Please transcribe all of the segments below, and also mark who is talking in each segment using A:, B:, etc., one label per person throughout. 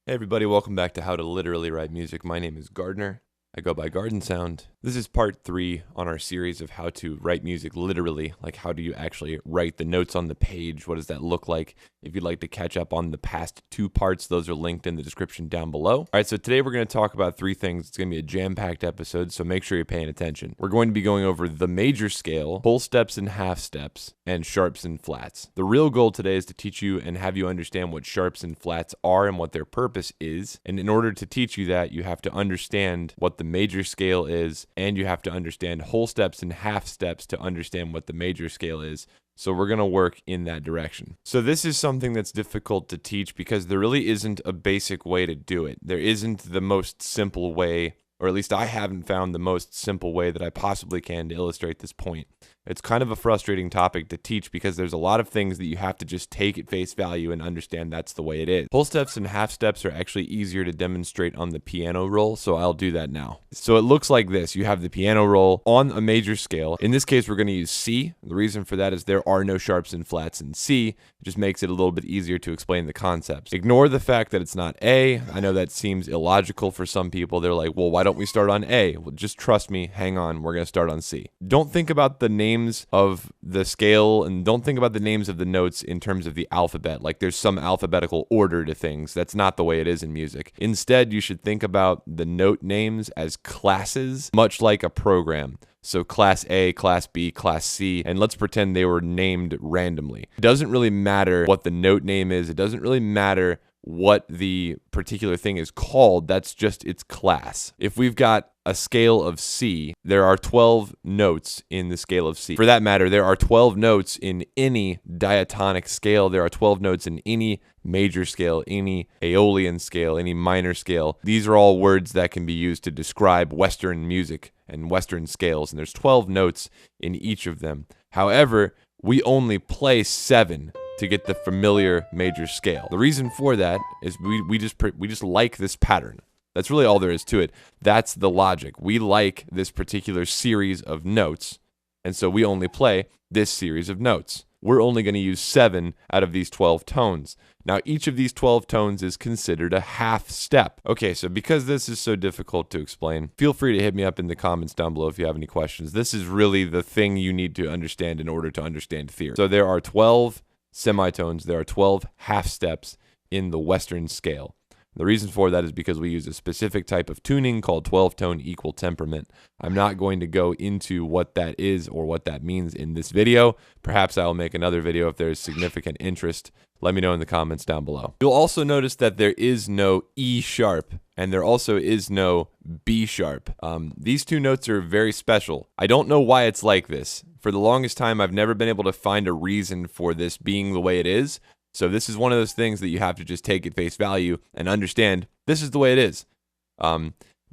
A: Hey everybody, welcome back to How to Literally Write Music. My name is Gardner. I go by Garden Sound. This is part 3 on our series of how to write music literally. Like, how do you actually write the notes on the page? What does that look like? If you'd like to catch up on the past 2 parts, those are linked in the description down below. All right, so today we're going to talk about 3 things. It's going to be a jam-packed episode, so make sure you're paying attention. We're going to be going over the major scale, whole steps and half steps, and sharps and flats. The real goal today is to teach you and have you understand what sharps and flats are and what their purpose is. And in order to teach you that, you have to understand what the major scale is, and you have to understand whole steps and half steps to understand what the major scale is. So we're going to work in that direction. So this is something that's difficult to teach because there really isn't a basic way to do it. There isn't the most simple way, or at least I haven't found the most simple way that I possibly can to illustrate this point. It's kind of a frustrating topic to teach because there's a lot of things that you have to just take at face value and understand that's the way it is. Whole steps and half steps are actually easier to demonstrate on the piano roll, so I'll do that now. So it looks like this. You have the piano roll on a major scale. In this case, we're going to use C. The reason for that is there are no sharps and flats in C. It just makes it a little bit easier to explain the concepts. Ignore the fact that it's not A. I know that seems illogical for some people. They're like, well, why don't we start on A? Well, just trust me. Hang on. We're going to start on C. Don't think about the names of the scale and don't think about the names of the notes in terms of the alphabet. Like there's some alphabetical order to things. That's not the way it is in music. Instead, you should think about the note names as classes, much like a program. So class A, class B, class C, and let's pretend they were named randomly. It doesn't really matter what the note name is. It doesn't really matter what the particular thing is called. That's just its class. If we've got a scale of C, there are 12 notes in the scale of C. For that matter, there are 12 notes in any diatonic scale. There are 12 notes in any major scale, any Aeolian scale, any minor scale. These are all words that can be used to describe Western music and Western scales, and there's 12 notes in each of them. However, we only play 7 to get the familiar major scale. The reason for that is we just like this pattern. That's really all there is to it. That's the logic. We like this particular series of notes, and so we only play this series of notes. We're only going to use 7 out of these 12 tones. Now, each of these 12 tones is considered a half step. Okay, so because this is so difficult to explain, feel free to hit me up in the comments down below if you have any questions. This is really the thing you need to understand in order to understand theory. So there are 12 semitones, there are 12 half steps in the Western scale. The reason for that is because we use a specific type of tuning called 12-tone equal temperament. I'm not going to go into what that is or what that means in this video. Perhaps I will make another video if there's significant interest. Let me know in the comments down below. You'll also notice that there is no E sharp and there also is no B sharp. These 2 notes are very special. I don't know why it's like this. For the longest time, I've never been able to find a reason for this being the way it is. So this is one of those things that you have to just take at face value and understand this is the way it is.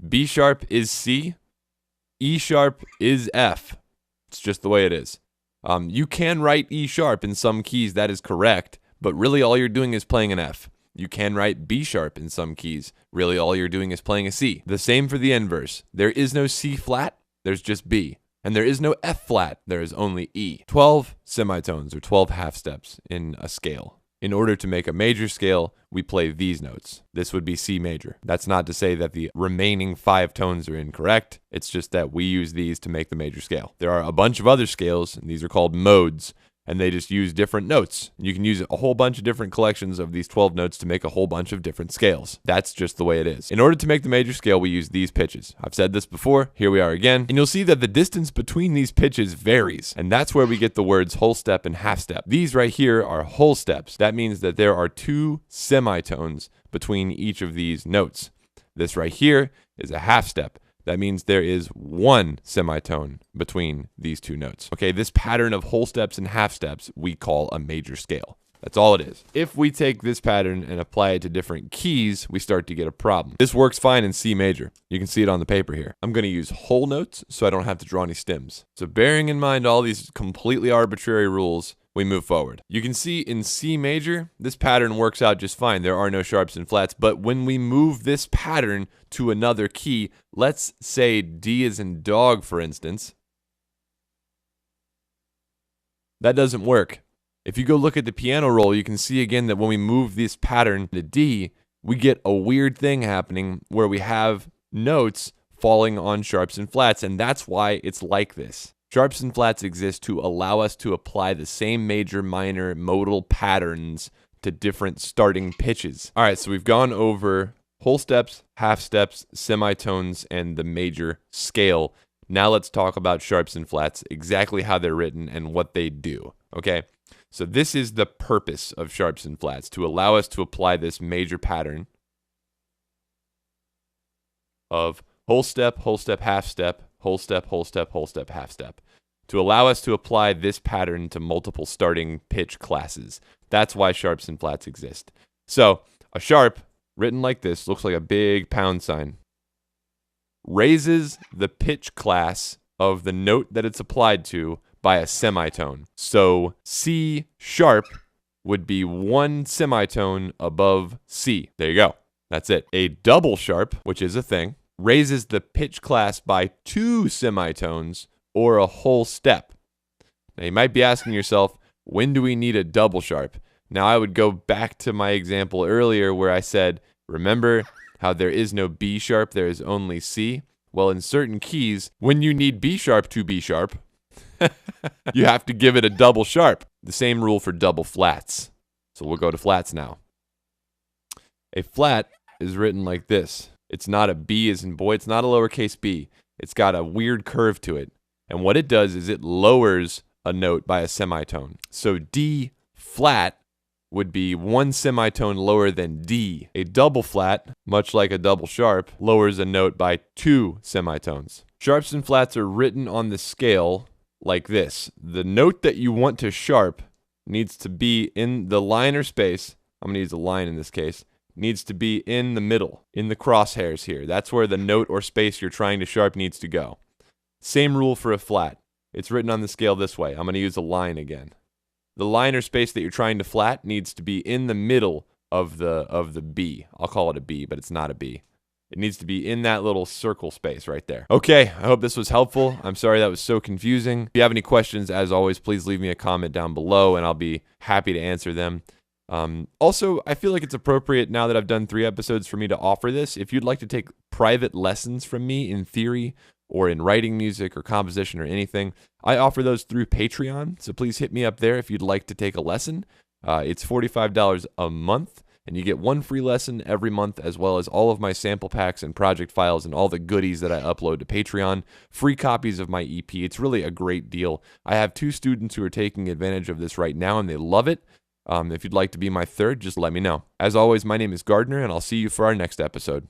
A: B sharp is C. E sharp is F. It's just the way it is. You can write E sharp in some keys, that is correct, but really all you're doing is playing an F. You can write B sharp in some keys. Really all you're doing is playing a C. The same for the inverse. There is no C flat, there's just B. And there is no F flat, there is only E. 12 semitones or 12 half steps in a scale. In order to make a major scale, we play these notes. This would be C major. That's not to say that the remaining 5 tones are incorrect. It's just that we use these to make the major scale. There are a bunch of other scales, and these are called modes, and they just use different notes. You can use a whole bunch of different collections of these 12 notes to make a whole bunch of different scales. That's just the way it is. In order to make the major scale, we use these pitches. I've said this before, here we are again, and you'll see that the distance between these pitches varies, and that's where we get the words whole step and half step. These right here are whole steps. That means that there are 2 semitones between each of these notes. This right here is a half step. That means there is 1 semitone between these 2 notes. Okay, this pattern of whole steps and half steps we call a major scale. That's all it is. If we take this pattern and apply it to different keys, we start to get a problem. This works fine in C major. You can see it on the paper here. I'm going to use whole notes so I don't have to draw any stems. So bearing in mind all these completely arbitrary rules, we move forward. You can see in C major, this pattern works out just fine. There are no sharps and flats, but when we move this pattern to another key, let's say D as in dog, for instance, that doesn't work. If you go look at the piano roll, you can see again that when we move this pattern to D, we get a weird thing happening where we have notes falling on sharps and flats, and that's why it's like this. Sharps and flats exist to allow us to apply the same major, minor, modal patterns to different starting pitches. All right, so we've gone over whole steps, half steps, semitones, and the major scale. Now let's talk about sharps and flats, exactly how they're written and what they do, okay? So this is the purpose of sharps and flats, to allow us to apply this major pattern of whole step, half step, whole step, half step, to allow us to apply this pattern to multiple starting pitch classes. That's why sharps and flats exist. So a sharp, written like this, looks like a big pound sign, raises the pitch class of the note that it's applied to by a semitone. So C sharp would be one semitone above C. There you go. That's it. A double sharp, which is a thing, raises the pitch class by two semitones or a whole step. Now you might be asking yourself, when do we need a double sharp? Now I would go back to my example earlier where I said, remember how there is no B sharp, there is only C? Well, in certain keys, when you need B sharp to be sharp, you have to give it a double sharp. The same rule for double flats. So we'll go to flats now. A flat is written like this. It's not a B as in boy, it's not a lowercase b. It's got a weird curve to it. And what it does is it lowers a note by a semitone. So D flat would be one semitone lower than D. A double flat, much like a double sharp, lowers a note by two semitones. Sharps and flats are written on the scale like this. The note that you want to sharp needs to be in the line or space. I'm going to use a line in this case. Needs to be in the middle, in the crosshairs here. That's where the note or space you're trying to sharp needs to go. Same rule for a flat. It's written on the scale this way. I'm going to use a line again. The line or space that you're trying to flat needs to be in the middle of the B. I'll call it a B, but it's not a B. It needs to be in that little circle space right there. Okay, I hope this was helpful. I'm sorry that was so confusing. If you have any questions, as always, please leave me a comment down below, and I'll be happy to answer them. Also, I feel like it's appropriate now that I've done 3 episodes for me to offer this. If you'd like to take private lessons from me in theory or in writing music or composition or anything, I offer those through Patreon. So please hit me up there if you'd like to take a lesson. It's $45 a month, and you get 1 free lesson every month, as well as all of my sample packs and project files and all the goodies that I upload to Patreon. Free copies of my EP. It's really a great deal. I have 2 students who are taking advantage of this right now, and they love it. If you'd like to be my third, just let me know. As always, my name is Gardner, and I'll see you for our next episode.